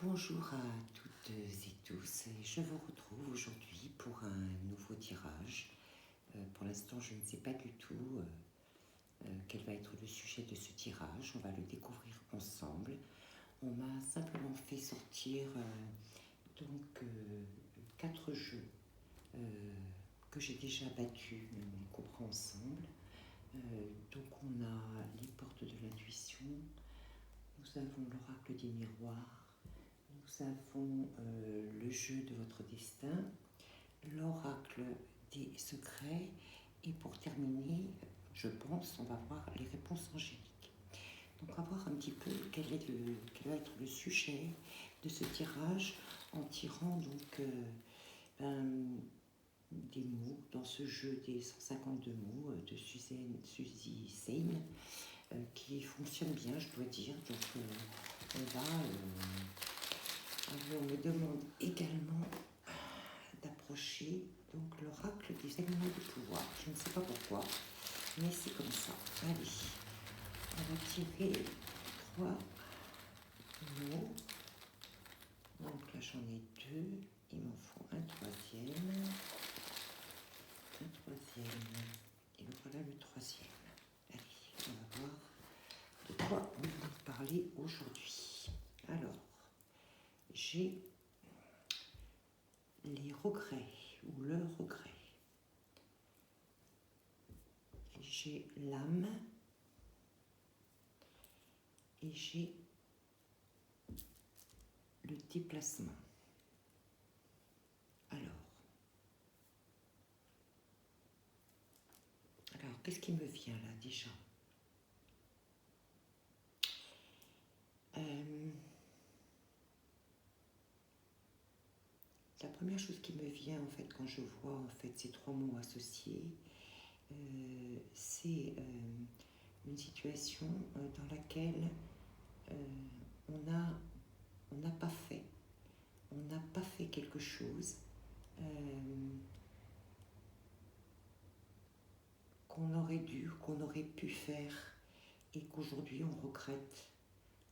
Bonjour à toutes et tous, je vous retrouve aujourd'hui pour un nouveau tirage. Pour l'instant, je ne sais pas du tout quel va être le sujet de ce tirage, on va le découvrir ensemble. On m'a simplement fait sortir 4 jeux que j'ai déjà battus, on les coupera ensemble. Donc on a les portes de l'intuition, nous avons l'oracle des miroirs, nous avons le jeu de votre destin, l'oracle des secrets, et pour terminer, je pense, on va voir les réponses angéliques. Donc on va voir un petit peu quel va être le sujet de ce tirage en tirant donc des mots dans ce jeu des 152 mots de Suzy Sein qui fonctionne bien, je dois dire. Donc on me demande également d'approcher donc l'oracle des animaux de pouvoir. Je ne sais pas pourquoi, mais c'est comme ça. Allez, on va tirer 3 mots. Donc là j'en ai 2, il m'en faut un troisième. Et voilà le troisième. Allez, on va voir de quoi on va parler aujourd'hui. Alors, j'ai les regrets ou le regret. J'ai l'âme et j'ai le déplacement. Alors, qu'est-ce qui me vient là déjà ? La première chose qui me vient en fait quand je vois en fait ces 3 mots associés, c'est une situation dans laquelle on n'a pas fait quelque chose qu'on aurait dû, qu'on aurait pu faire et qu'aujourd'hui on regrette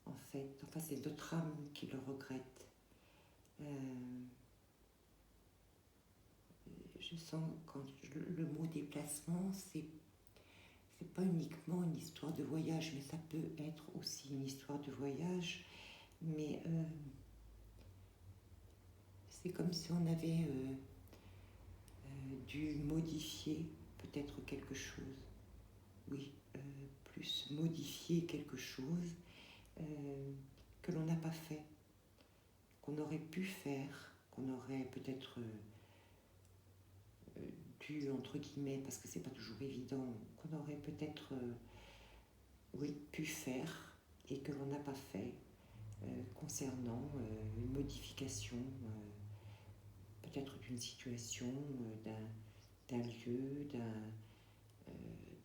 en fait. Enfin, c'est notre âme qui le regrette. Je sens quand le mot déplacement, c'est pas uniquement une histoire de voyage, mais ça peut être aussi une histoire de voyage. Mais c'est comme si on avait dû modifier peut-être quelque chose. Oui, plus modifier quelque chose que l'on n'a pas fait, qu'on aurait pu faire, qu'on aurait peut-être dû, entre guillemets, parce que c'est pas toujours évident, qu'on aurait peut-être pu faire et que l'on n'a pas fait concernant une modification peut-être d'une situation, d'un lieu,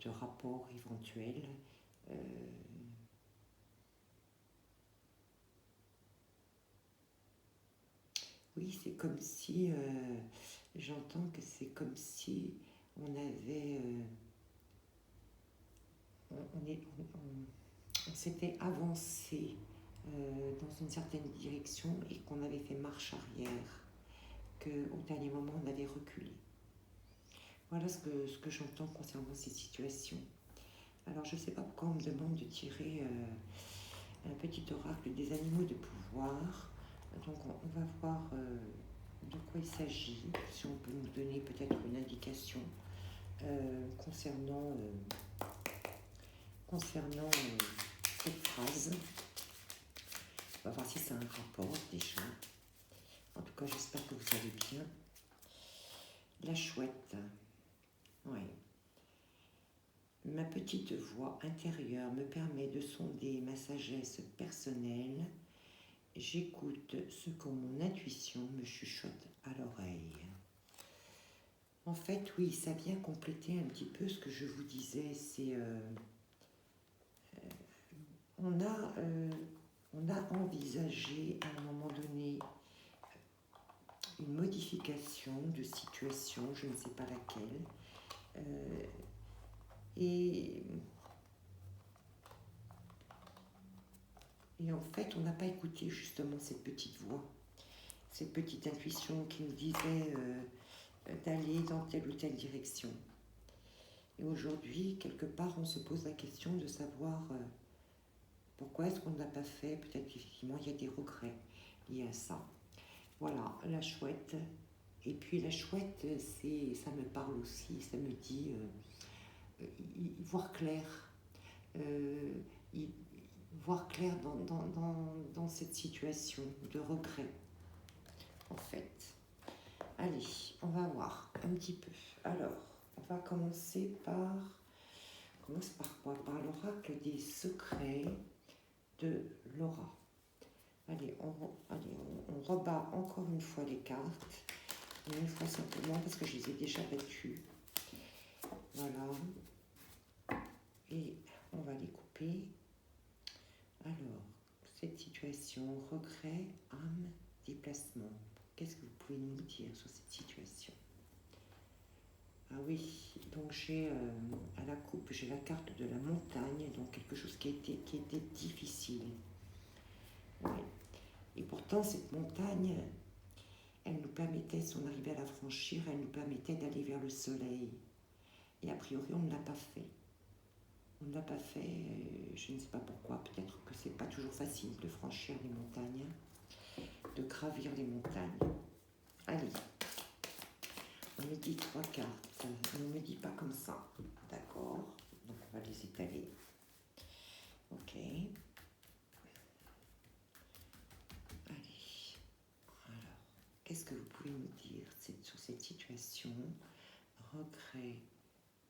de rapport éventuel. Oui, c'est comme si, j'entends que c'est comme si on avait, on s'était avancé dans une certaine direction et qu'on avait fait marche arrière, qu'au dernier moment on avait reculé. Voilà ce que j'entends concernant ces situations. Alors je ne sais pas pourquoi on me demande de tirer un petit oracle des animaux de pouvoir. Donc on va voir de quoi il s'agit, si on peut nous donner peut-être une indication concernant cette phrase. On va voir si ça a un rapport déjà. En tout cas, j'espère que vous allez bien. La chouette. Oui. Ma petite voix intérieure me permet de sonder ma sagesse personnelle. J'écoute ce que mon intuition me chuchote à l'oreille. En fait, oui, ça vient compléter un petit peu ce que je vous disais. C'est on a envisagé à un moment donné une modification de situation, je ne sais pas laquelle, et Et en fait, on n'a pas écouté justement cette petite voix, cette petite intuition qui nous disait d'aller dans telle ou telle direction. Et aujourd'hui, quelque part, on se pose la question de savoir pourquoi est-ce qu'on ne l'a pas fait. Peut-être qu'effectivement, il y a des regrets liés à ça. Voilà, la chouette. Et puis la chouette, ça me parle aussi, ça me dit voir clair. Voir clair dans cette situation de regret, en fait. Allez, on va voir un petit peu. Alors, on va commencer par quoi? Par l'oracle des secrets de Laura. Allez, on rebat encore une fois les cartes. Une fois simplement parce que je les ai déjà battues. Voilà. Et on va les couper. Alors, cette situation, regret, âme, déplacement. Qu'est-ce que vous pouvez nous dire sur cette situation? Ah oui, donc j'ai à la coupe, j'ai la carte de la montagne, donc quelque chose qui était difficile. Ouais. Et pourtant, cette montagne, elle nous permettait, si on arrivait à la franchir, elle nous permettait d'aller vers le soleil. Et a priori, on ne l'a pas fait. On ne l'a pas fait, je ne sais pas pourquoi, peut-être que c'est pas toujours facile de franchir les montagnes, de gravir les montagnes. Allez, on me dit 3 cartes, on ne me dit pas comme ça, d'accord? Donc on va les étaler. Ok. Allez, alors, qu'est-ce que vous pouvez me dire sur cette situation? Regret,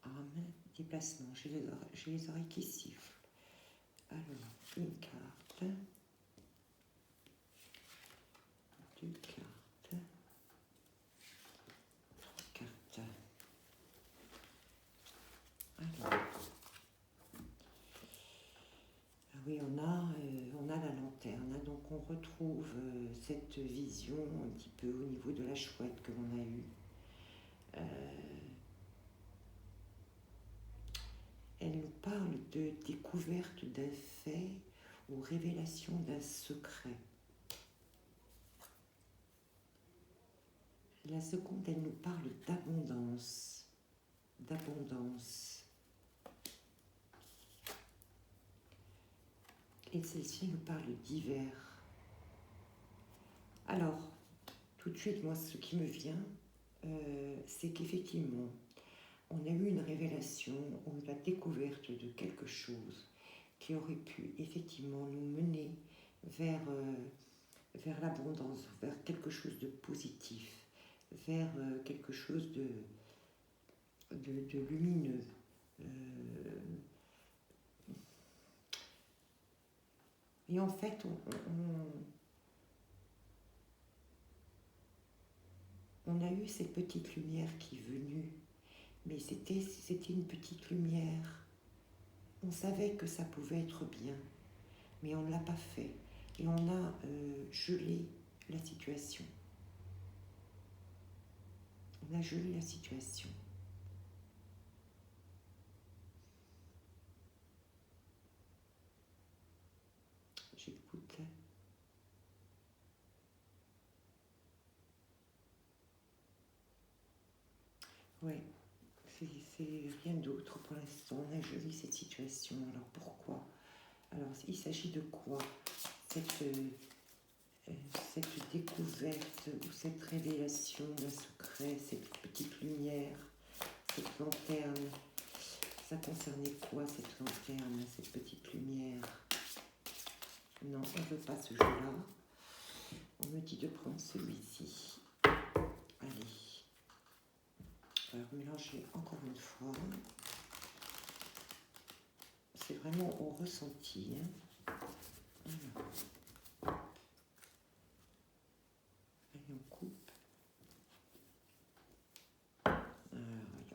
âme, déplacement, j'ai les oreilles qui sifflent. Alors, une carte, 2 cartes, 3 cartes. Alors, ah oui, on a la lanterne, hein, donc on retrouve cette vision un petit peu au niveau de la chouette que l'on a eue. Elle nous parle de découverte d'un fait ou révélation d'un secret. La seconde, elle nous parle d'abondance. D'abondance. Et celle-ci nous parle d'hiver. Alors, tout de suite, moi, ce qui me vient, c'est qu'effectivement, on a eu une révélation ou la découverte de quelque chose qui aurait pu effectivement nous mener vers l'abondance, vers quelque chose de positif, vers quelque chose de lumineux. Et en fait, on a eu cette petite lumière qui est venue, mais c'était une petite lumière. On savait que ça pouvait être bien, mais on ne l'a pas fait. Et on a gelé la situation. On a gelé la situation. J'écoute. Ouais, c'est rien d'autre pour l'instant. On a gelé cette situation. Alors pourquoi? Alors il s'agit de quoi? Cette découverte ou cette révélation d'un secret, cette petite lumière, cette lanterne, ça concernait quoi cette lanterne, cette petite lumière? Non, on ne veut pas ce jeu-là. On me dit de prendre celui-ci. Allez. On va mélanger encore une fois. C'est vraiment au ressenti. Hein. Alors. Allez, on coupe.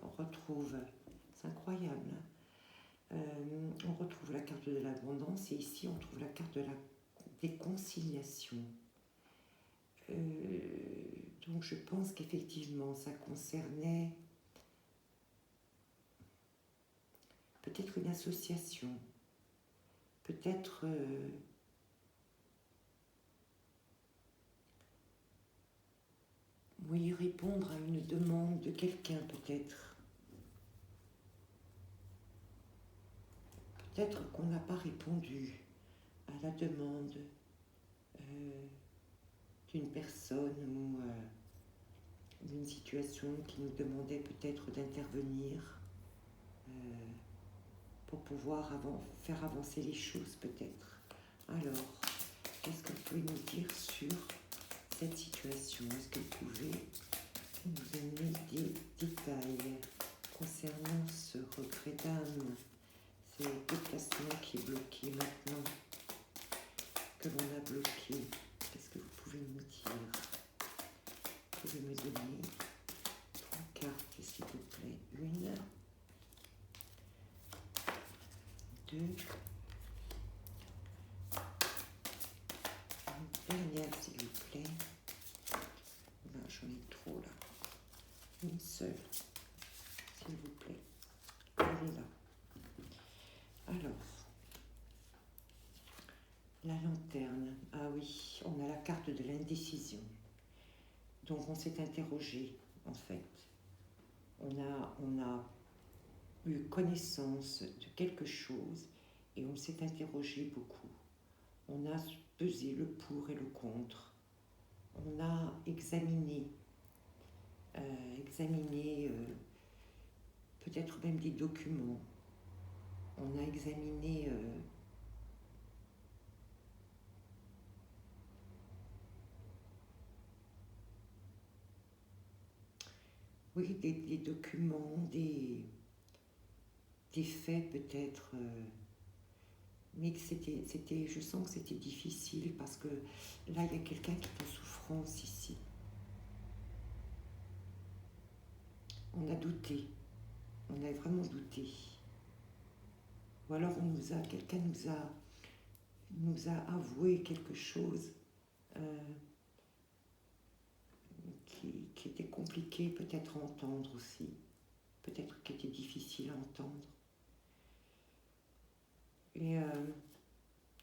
On retrouve, c'est incroyable, on retrouve la carte de l'abondance et ici on trouve la carte des conciliations. Donc je pense qu'effectivement ça concernait peut-être une association, peut-être oui, répondre à une demande de quelqu'un peut-être. Peut-être qu'on n'a pas répondu à la demande d'une personne ou d'une situation qui nous demandait peut-être d'intervenir pour pouvoir faire avancer les choses peut-être. Alors, qu'est-ce que vous pouvez nous dire sur cette situation? Est-ce que vous pouvez nous donner des détails concernant ce regret d'âme, ce déplacement qui est bloqué maintenant, que l'on a bloqué? Qu'est-ce que vous pouvez nous dire? Vous pouvez me donner 3 cartes, s'il vous plaît. 1, 2, une dernière, s'il vous plaît. Ben, j'en ai trop là. Une seule, s'il vous plaît. Elle est là. Alors, la lanterne. Ah oui, on a la carte de l'indécision. Donc on s'est interrogé, en fait. On a eu connaissance de quelque chose et on s'est interrogé beaucoup. On a pesé le pour et le contre. On a examiné peut-être même des documents. On a examiné oui, des documents, des faits peut-être, mais que je sens que c'était difficile parce que là, il y a quelqu'un qui est en souffrance ici. On a douté, on a vraiment douté. Ou alors quelqu'un nous a avoué quelque chose qui était compliqué peut-être à entendre aussi, peut-être qui était difficile à entendre. Et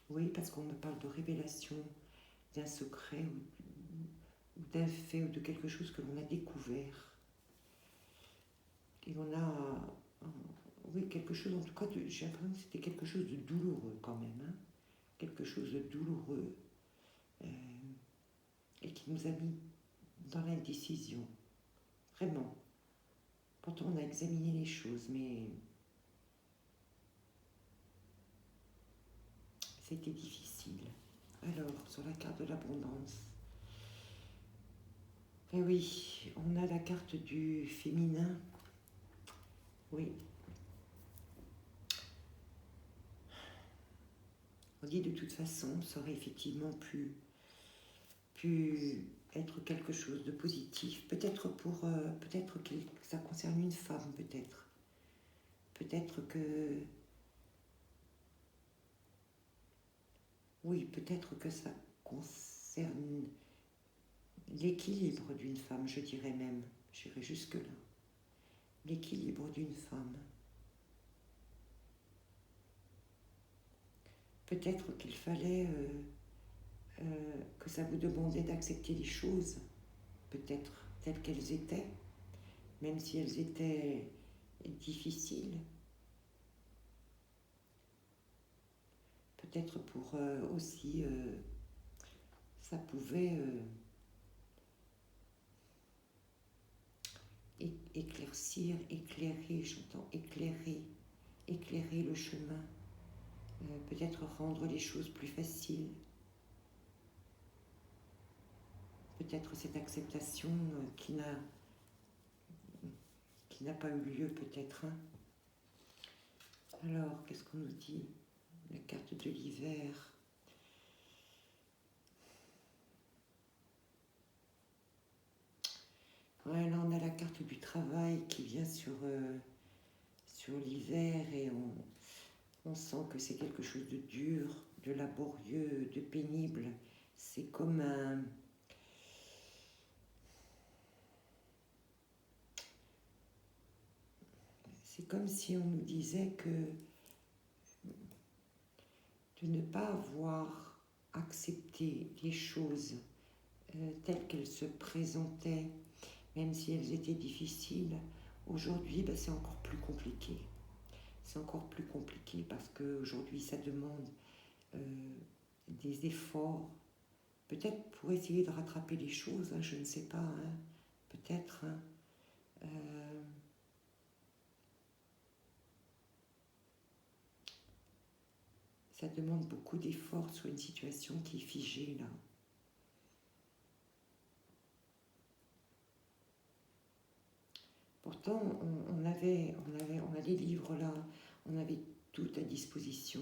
oui, parce qu'on me parle de révélation, d'un secret ou d'un fait ou de quelque chose que l'on a découvert. Et on a, oui, quelque chose, en tout cas, j'ai l'impression que c'était quelque chose de douloureux quand même, hein, quelque chose de douloureux et qui nous a mis dans l'indécision, vraiment. Pourtant, on a examiné les choses, mais c'était difficile. Alors, sur la carte de l'abondance, eh oui, on a la carte du féminin. Oui. On dit de toute façon, ça aurait effectivement pu être quelque chose de positif. Peut-être peut-être que ça concerne une femme, peut-être. Peut-être que... Oui, peut-être que ça concerne l'équilibre d'une femme, je dirais même. J'irais jusque-là. L'équilibre d'une femme. Peut-être qu'il fallait que ça vous demandait d'accepter les choses, peut-être telles qu'elles étaient, même si elles étaient difficiles. Peut-être pour aussi, ça pouvait éclairer le chemin, peut-être rendre les choses plus faciles. Peut-être cette acceptation qui n'a pas eu lieu, peut-être. Hein. Alors, qu'est-ce qu'on nous dit? La carte de l'hiver. Ouais, là, on a la carte du travail qui vient sur l'hiver et on sent que c'est quelque chose de dur, de laborieux, de pénible. C'est comme un... C'est comme si on nous disait que de ne pas avoir accepté les choses telles qu'elles se présentaient même si elles étaient difficiles, aujourd'hui, ben, c'est encore plus compliqué. C'est encore plus compliqué parce qu'aujourd'hui, ça demande des efforts, peut-être pour essayer de rattraper les choses, hein, je ne sais pas, hein, peut-être. Hein, ça demande beaucoup d'efforts sur une situation qui est figée là. Pourtant, on a les livres là, on avait tout à disposition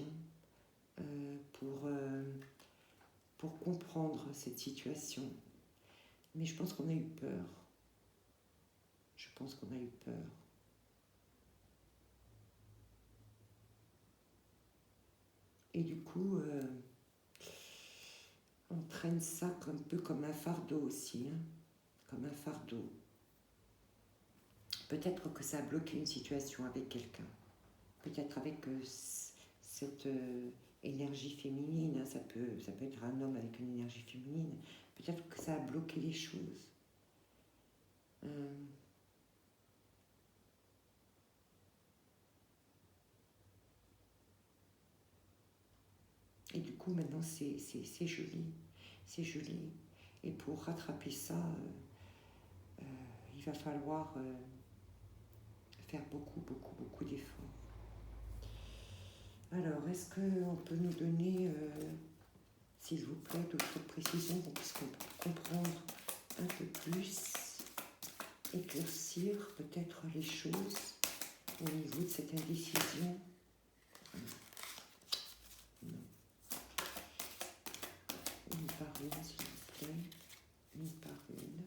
pour comprendre cette situation. Mais je pense qu'on a eu peur. Je pense qu'on a eu peur. Et du coup, on traîne ça un peu comme un fardeau aussi, hein, comme un fardeau. Peut-être que ça a bloqué une situation avec quelqu'un. Peut-être avec cette énergie féminine, hein, ça peut être un homme avec une énergie féminine. Peut-être que ça a bloqué les choses. Et du coup, maintenant, c'est joli. C'est joli. Et pour rattraper ça, il va falloir faire beaucoup d'efforts. Alors, est-ce qu'on peut nous donner, s'il vous plaît, d'autres précisions pour qu'on comprendre un peu plus, éclaircir peut-être les choses au niveau de cette indécision? Non. Une par une, s'il vous plaît. Une par une.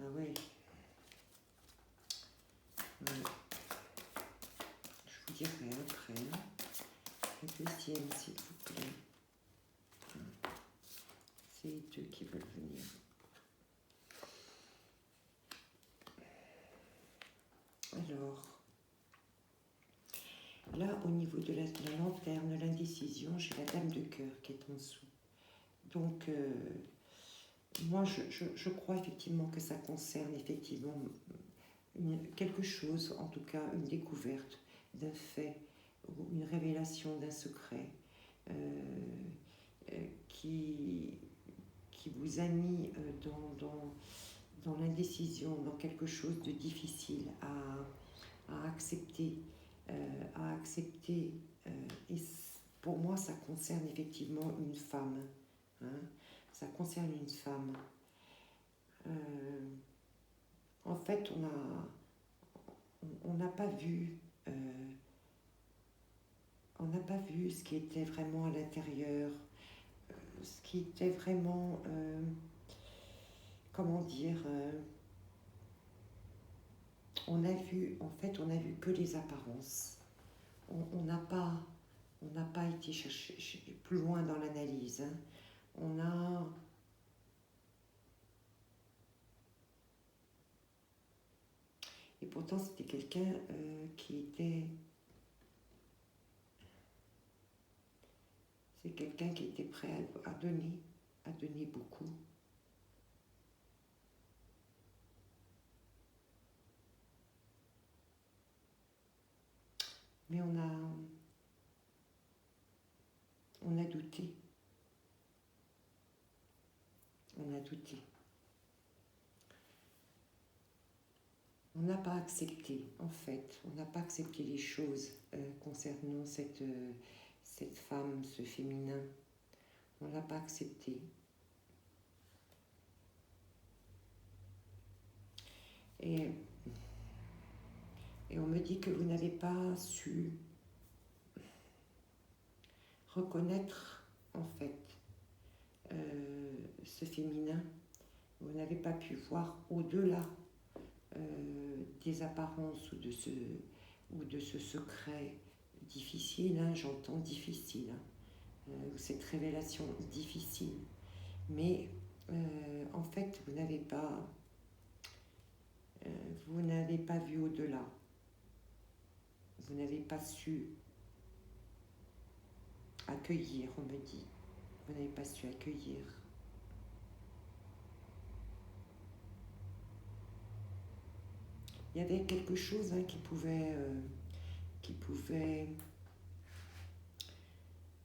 Ah ouais. Ouais. Je vous dirai après. La deuxième, s'il vous plaît. C'est deux qui veulent venir. Alors, là, au niveau de la lanterne, l'indécision, j'ai la dame de cœur qui est en dessous. Donc, moi, je crois effectivement que ça concerne effectivement quelque chose, en tout cas une découverte d'un fait, ou une révélation d'un secret qui vous a mis dans l'indécision, dans quelque chose de difficile à accepter. Et pour moi, ça concerne effectivement une femme. Hein, ça concerne une femme. En fait, on n'a pas vu ce qui était vraiment à l'intérieur, ce qui était vraiment, comment dire, on a vu que les apparences. On n'a pas été chercher plus loin dans l'analyse. Hein. Et pourtant, c'était quelqu'un qui était... C'est quelqu'un qui était prêt à donner beaucoup. Mais on a douté. On a douté. On n'a pas accepté, en fait. On n'a pas accepté les choses concernant cette femme, ce féminin. On ne l'a pas accepté. Et on me dit que vous n'avez pas su reconnaître, en fait, ce féminin. Vous n'avez pas pu voir au-delà des apparences ou de ce secret difficile, hein, j'entends difficile, hein, cette révélation difficile. Mais en fait, vous n'avez pas vu au-delà. Vous n'avez pas su accueillir, on me dit. Vous n'avez pas su accueillir. y avait quelque chose qui pouvait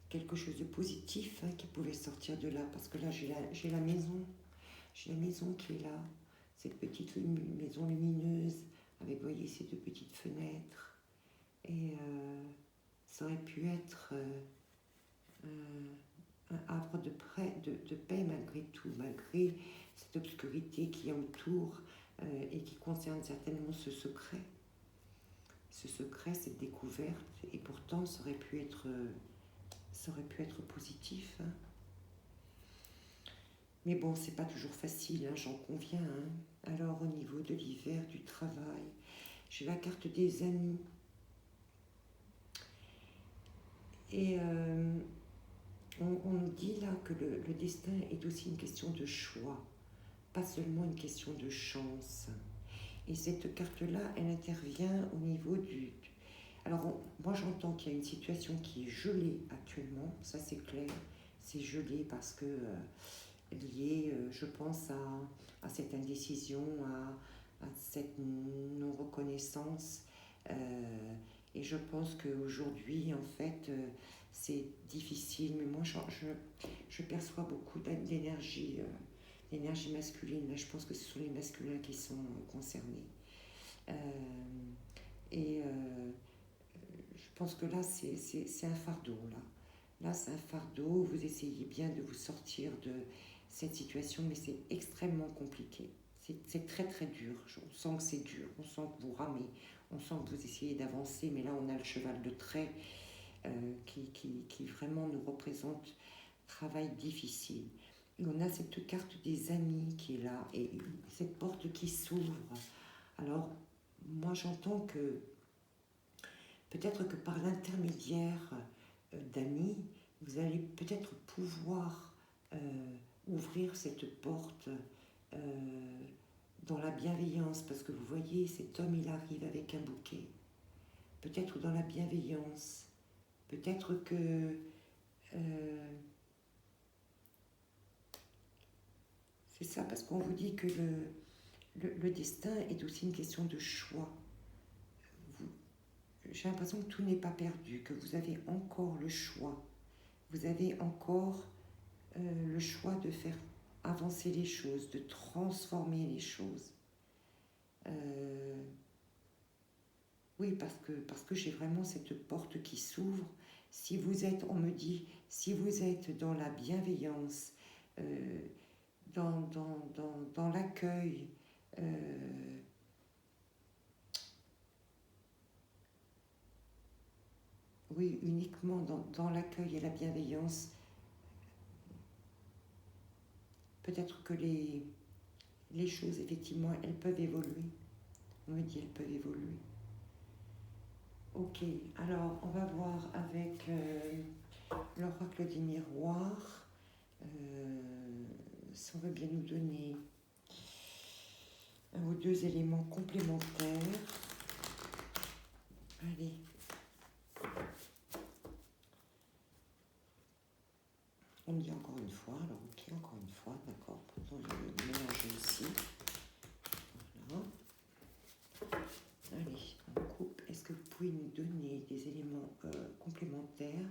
quelque chose de positif qui pouvait sortir de là, parce que là j'ai la maison qui est là, cette petite maison lumineuse avec, vous voyez, ces deux petites fenêtres, et ça aurait pu être un havre de paix malgré tout, malgré cette obscurité qui est autour et qui concerne certainement ce secret, cette découverte, et pourtant ça aurait pu être positif. Mais bon, c'est pas toujours facile, j'en conviens. Alors, au niveau de l'hiver, du travail, j'ai la carte des amis. Et on nous dit là que le destin est aussi une question de choix, pas seulement une question de chance. Et cette carte-là, elle intervient au niveau du... Alors, moi j'entends qu'il y a une situation qui est gelée actuellement, ça c'est clair, c'est gelé parce que lié, je pense, à cette indécision, à cette non-reconnaissance. Et je pense qu'aujourd'hui, en fait, c'est difficile, mais moi je perçois beaucoup d'énergie masculine. Là, je pense que ce sont les masculins qui sont concernés. Et je pense que là, c'est un fardeau. Là, c'est un fardeau. Vous essayez bien de vous sortir de cette situation, mais c'est extrêmement compliqué. C'est très très dur. On sent que c'est dur. On sent que vous ramez. On sent que vous essayez d'avancer, mais là, on a le cheval de trait qui vraiment nous représente travail difficile. Et on a cette carte des amis qui est là, et cette porte qui s'ouvre. Alors, moi j'entends que peut-être que par l'intermédiaire d'amis, vous allez peut-être pouvoir ouvrir cette porte dans la bienveillance, parce que vous voyez, cet homme, il arrive avec un bouquet. Peut-être dans la bienveillance, peut-être que c'est ça, parce qu'on vous dit que le destin est aussi une question de choix. J'ai l'impression que tout n'est pas perdu, que vous avez encore le choix. Vous avez encore le choix de faire avancer les choses, de transformer les choses. Oui, parce que j'ai vraiment cette porte qui s'ouvre. Si vous êtes, on me dit, si vous êtes dans la bienveillance, dans l'accueil, oui, uniquement dans l'accueil et la bienveillance, peut-être que les choses, effectivement, elles peuvent évoluer. On me dit, elles peuvent évoluer. Ok, alors on va voir avec l'oracle des miroirs, si on veut bien nous donner un ou deux éléments complémentaires. Allez. On me dit encore une fois, alors ok, encore une fois, d'accord, pourtant je vais le mélanger ici. Voilà. Allez, on coupe. Est-ce que vous pouvez nous donner des éléments complémentaires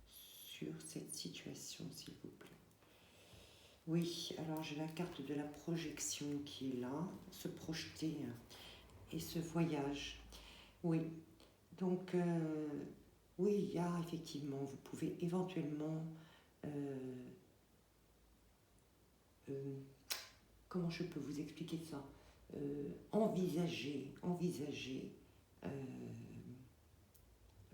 sur cette situation, s'il vous plaît? Oui, alors j'ai la carte de la projection qui est là, se projeter et ce voyage. Oui, donc oui, il y a effectivement, vous pouvez éventuellement, comment je peux vous expliquer ça, envisager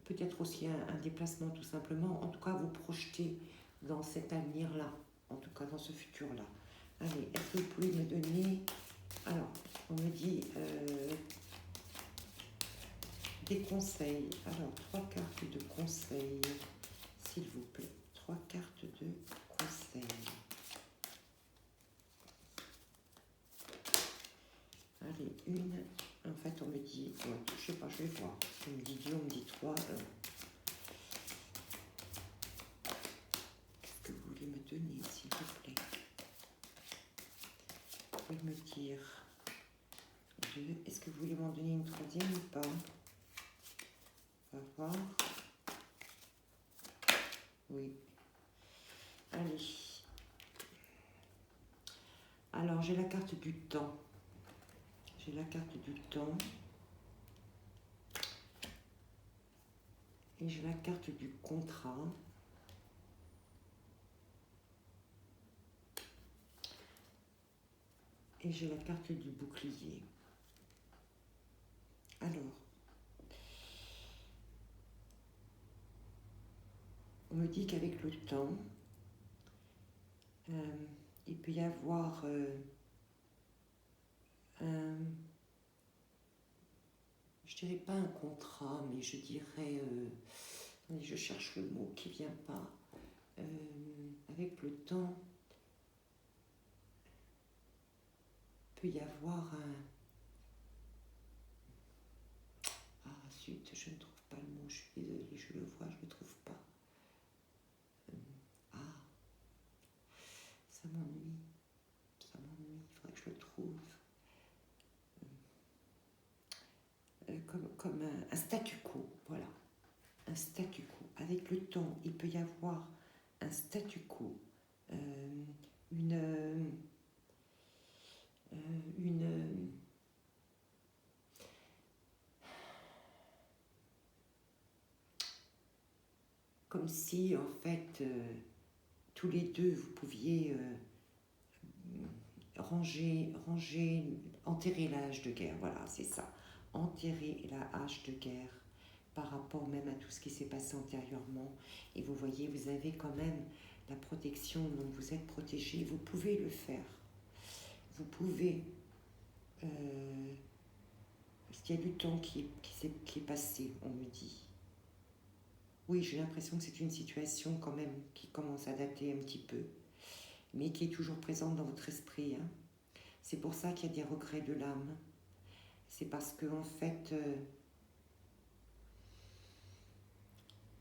peut-être aussi un déplacement tout simplement, en tout cas vous projeter dans cet avenir-là, en tout cas dans ce futur-là. Allez, est-ce que vous pouvez me donner, alors on me dit des conseils, alors 3 cartes de conseils, s'il vous plaît, 3 cartes de conseils. Allez, une, en fait on me dit, ouais, je sais pas, je vais voir, on me dit 2, on me dit 3, qu'est-ce que vous voulez me donner, s'il vous plaît? Vous pouvez me dire 2. Est-ce que vous voulez m'en donner une troisième ou pas? On va voir. Oui. Allez. Alors, j'ai la carte du temps. J'ai la carte du temps. Et j'ai la carte du contrat. Et j'ai la carte du bouclier. Alors, on me dit qu'avec le temps, il peut y avoir je dirais pas un contrat, mais je dirais, je cherche le mot qui vient pas. Avec le temps, il peut y avoir un... Ah zut, je ne trouve pas le mot, je suis désolée, je le vois, je ne le trouve pas. Ça m'ennuie, il faudrait que je le trouve. Comme un statu quo, voilà, un statu quo. Avec le temps, il peut y avoir un statu quo, comme si en fait tous les deux vous pouviez enterrer la hache de guerre, voilà, c'est ça, enterrer la hache de guerre par rapport même à tout ce qui s'est passé antérieurement. Et vous voyez, vous avez quand même la protection, donc vous êtes protégé, vous pouvez le faire. Vous pouvez, parce qu'il y a du temps qui est passé, on me dit. Oui, j'ai l'impression que c'est une situation quand même qui commence à dater un petit peu, mais qui est toujours présente dans votre esprit. Hein. C'est pour ça qu'il y a des regrets de l'âme. C'est parce que en fait,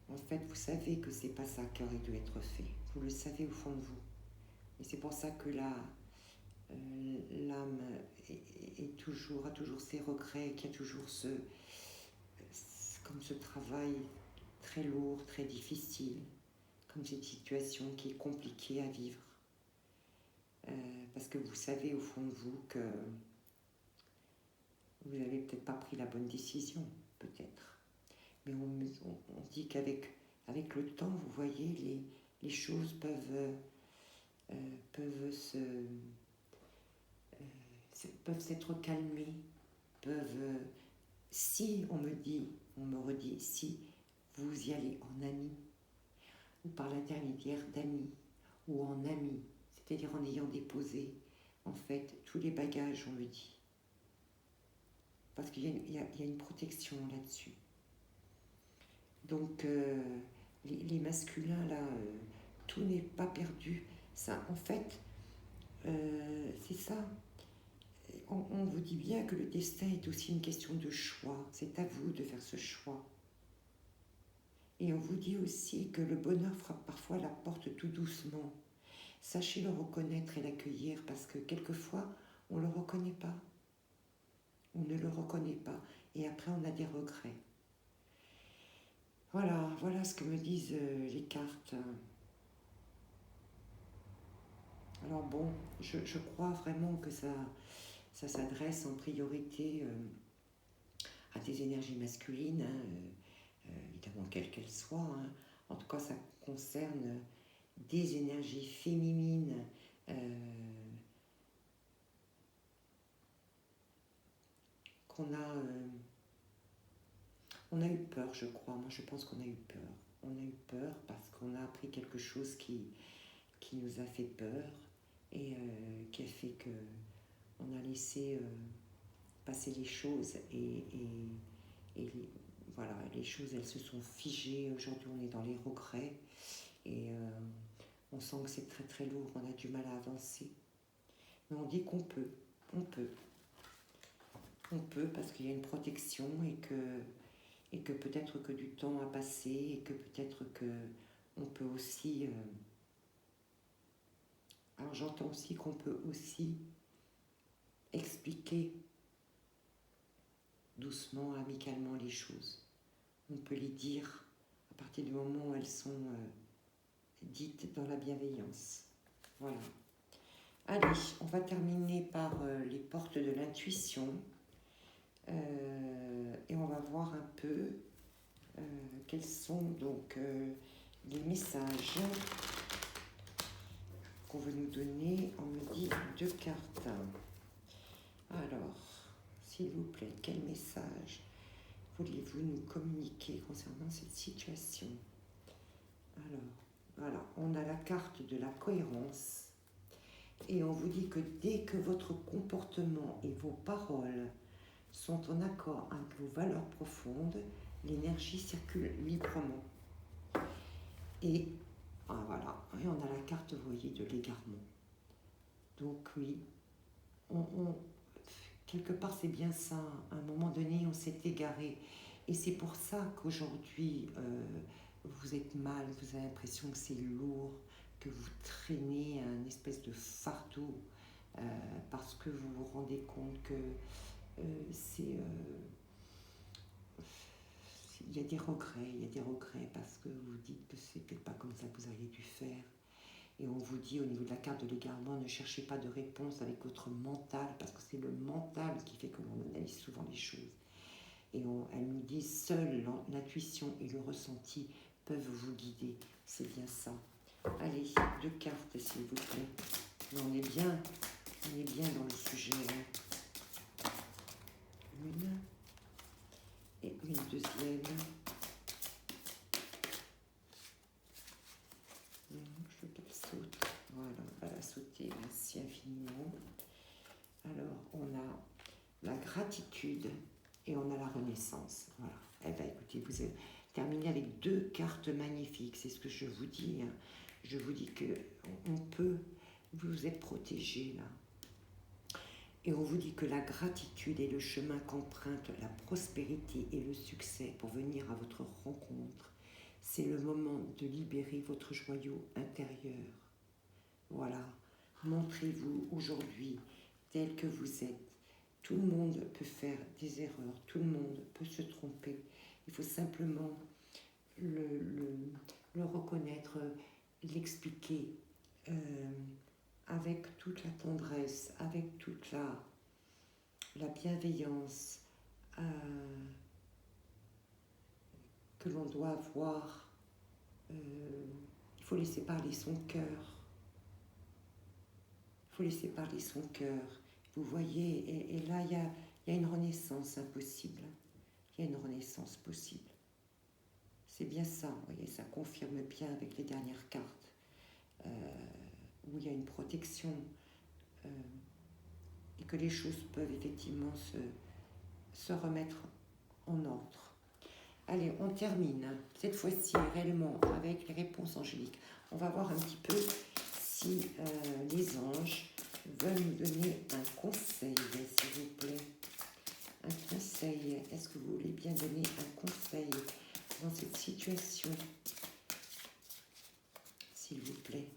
vous savez que c'est pas ça qui aurait dû être fait. Vous le savez au fond de vous. Et c'est pour ça que l'âme a toujours ses regrets, qu'il y a toujours ce travail très lourd, très difficile, comme cette situation qui est compliquée à vivre. Parce que vous savez au fond de vous que vous n'avez peut-être pas pris la bonne décision, peut-être. Mais on dit qu'avec le temps, vous voyez, les choses peuvent s'être calmées, si on me redit, si vous y allez en ami, ou par l'intermédiaire d'amis, ou en ami, c'est-à-dire en ayant déposé, en fait, tous les bagages, on me dit. Parce qu'il y a une protection là-dessus. Donc, les masculins, là, tout n'est pas perdu. Ça, en fait, c'est ça. On vous dit bien que le destin est aussi une question de choix. C'est à vous de faire ce choix. Et on vous dit aussi que le bonheur frappe parfois la porte tout doucement. Sachez le reconnaître et l'accueillir parce que quelquefois, on ne le reconnaît pas. On ne le reconnaît pas. Et après, on a des regrets. Voilà ce que me disent les cartes. Alors bon, je crois vraiment que ça s'adresse en priorité à des énergies masculines, hein, évidemment quelles qu'elles soient. Hein. En tout cas, ça concerne des énergies féminines on a eu peur, je crois. Moi, je pense qu'on a eu peur. On a eu peur parce qu'on a appris quelque chose qui nous a fait peur et qui a fait que on a laissé passer les choses et voilà, les choses, elles se sont figées. Aujourd'hui, on est dans les regrets et on sent que c'est très très lourd, on a du mal à avancer. Mais on dit qu'on peut, on peut parce qu'il y a une protection et que peut-être que du temps a passé et que peut-être que on peut aussi... alors j'entends aussi qu'on peut aussi expliquer doucement, amicalement les choses. On peut les dire à partir du moment où elles sont dites dans la bienveillance. Voilà. Allez, on va terminer par les portes de l'intuition. Et on va voir un peu quels sont donc les messages qu'on veut nous donner. On me dit 2 cartes. Alors, s'il vous plaît, quel message voulez-vous nous communiquer concernant cette situation? Alors, voilà, on a la carte de la cohérence et on vous dit que dès que votre comportement et vos paroles sont en accord avec vos valeurs profondes, l'énergie circule librement. Et voilà, et on a la carte, vous voyez, de l'égarement. Donc oui, quelque part c'est bien ça, à un moment donné on s'est égaré. Et c'est pour ça qu'aujourd'hui vous êtes mal, vous avez l'impression que c'est lourd, que vous traînez un espèce de fardeau, parce que vous vous rendez compte que il y a des regrets parce que vous dites que c'est peut-être pas comme ça que vous auriez dû faire. Et on vous dit au niveau de la carte de l'égarement, ne cherchez pas de réponse avec votre mental, parce que c'est le mental qui fait que l'on analyse souvent les choses. Et elle nous dit, seule l'intuition et le ressenti peuvent vous guider. C'est bien ça. Allez, 2 cartes s'il vous plaît. Mais on est bien dans le sujet. Hein. Une et une deuxième. Je veux qu'elle saute. Voilà, elle a sauté. Merci infiniment. Alors, on a la gratitude et on a la renaissance. Voilà. Eh bien, écoutez, vous avez terminé avec 2 cartes magnifiques. C'est ce que je vous dis. Hein. Je vous dis que on peut, vous êtes protégés là. Et on vous dit que la gratitude est le chemin qu'emprunte la prospérité et le succès pour venir à votre rencontre. C'est le moment de libérer votre joyau intérieur. Voilà, montrez-vous aujourd'hui tel que vous êtes. Tout le monde peut faire des erreurs, tout le monde peut se tromper. Il faut simplement le reconnaître, l'expliquer avec toute la tendresse, avec toute la bienveillance que l'on doit avoir. Il faut laisser parler son cœur. Il faut laisser parler son cœur. Vous voyez, et là, il y a une renaissance impossible. Il y a une renaissance possible. C'est bien ça, vous voyez, ça confirme bien avec les dernières cartes, où il y a une protection, et que les choses peuvent effectivement se remettre en ordre. Allez, on termine, cette fois-ci réellement avec les réponses angéliques. On va voir un petit peu si les anges veulent nous donner un conseil, s'il vous plaît. Un conseil, est-ce que vous voulez bien donner un conseil dans cette situation, s'il vous plaît?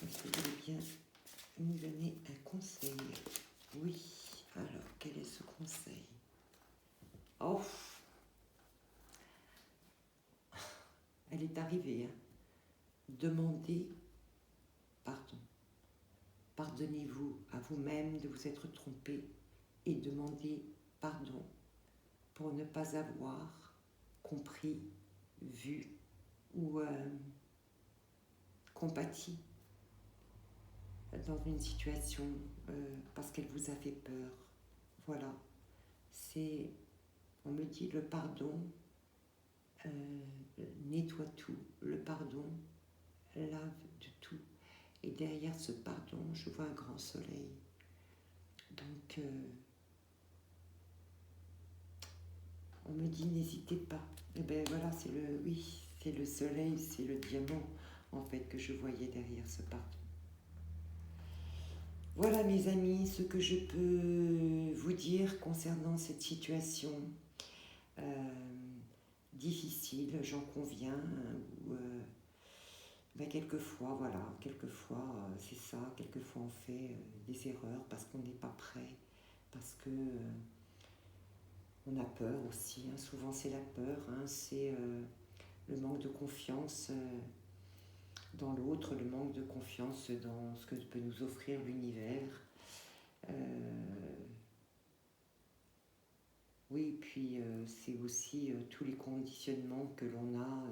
Est-ce que vous voulez bien nous donner un conseil? Oui. Alors, quel est ce conseil? Oh, elle est arrivée. Hein. Demandez pardon. Pardonnez-vous à vous-même de vous être trompé et demandez pardon pour ne pas avoir compris, vu ou compati dans une situation parce qu'elle vous a fait peur. Voilà, on me dit le pardon nettoie tout, le pardon lave de tout. Et derrière ce pardon, je vois un grand soleil. Donc, on me dit n'hésitez pas. Et bien voilà, c'est le soleil, c'est le diamant en fait que je voyais derrière ce pardon. Voilà mes amis, ce que je peux vous dire concernant cette situation difficile, j'en conviens, où quelquefois, c'est ça, quelquefois on fait des erreurs parce qu'on n'est pas prêt, parce que on a peur aussi, hein. Souvent c'est la peur, hein. C'est le manque de confiance dans l'autre, le manque de confiance dans ce que peut nous offrir l'univers. Oui, puis c'est aussi tous les conditionnements que l'on a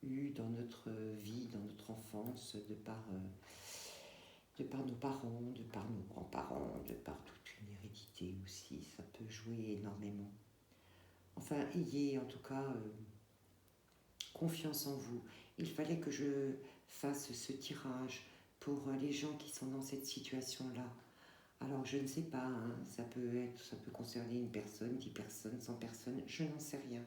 eus dans notre vie, dans notre enfance, de par nos parents, de par nos grands-parents, de par toute une hérédité aussi. Ça peut jouer énormément. Enfin, ayez en tout cas confiance en vous. Il fallait que je fasse ce tirage pour les gens qui sont dans cette situation-là. Alors je ne sais pas, hein, ça peut concerner une personne, 10 personnes, 100 personnes, je n'en sais rien.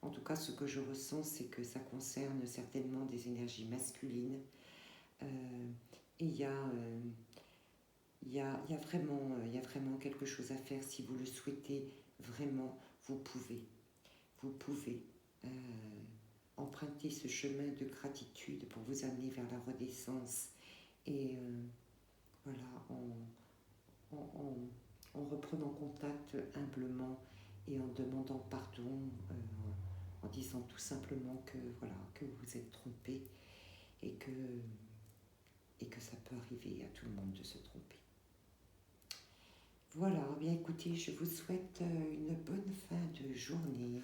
En tout cas, ce que je ressens, c'est que ça concerne certainement des énergies masculines. Et il y a vraiment quelque chose à faire. Si vous le souhaitez vraiment, vous pouvez. Vous pouvez emprunter ce chemin de gratitude pour vous amener vers la renaissance. Et voilà, en reprenant contact humblement et en demandant pardon, en disant tout simplement que, voilà, que vous vous êtes trompé et que ça peut arriver à tout le monde de se tromper. Voilà, bien écoutez, je vous souhaite une bonne fin de journée.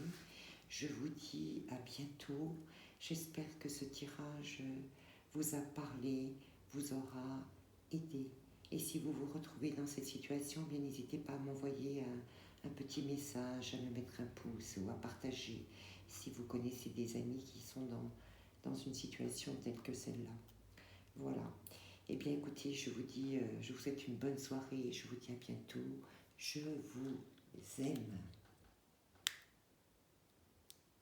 Je vous dis à bientôt. J'espère que ce tirage vous a parlé, vous aura aidé. Et si vous vous retrouvez dans cette situation, bien n'hésitez pas à m'envoyer un petit message, à me mettre un pouce ou à partager si vous connaissez des amis qui sont dans une situation telle que celle-là. Voilà. Eh bien écoutez, je vous souhaite une bonne soirée et je vous dis à bientôt. Je vous aime.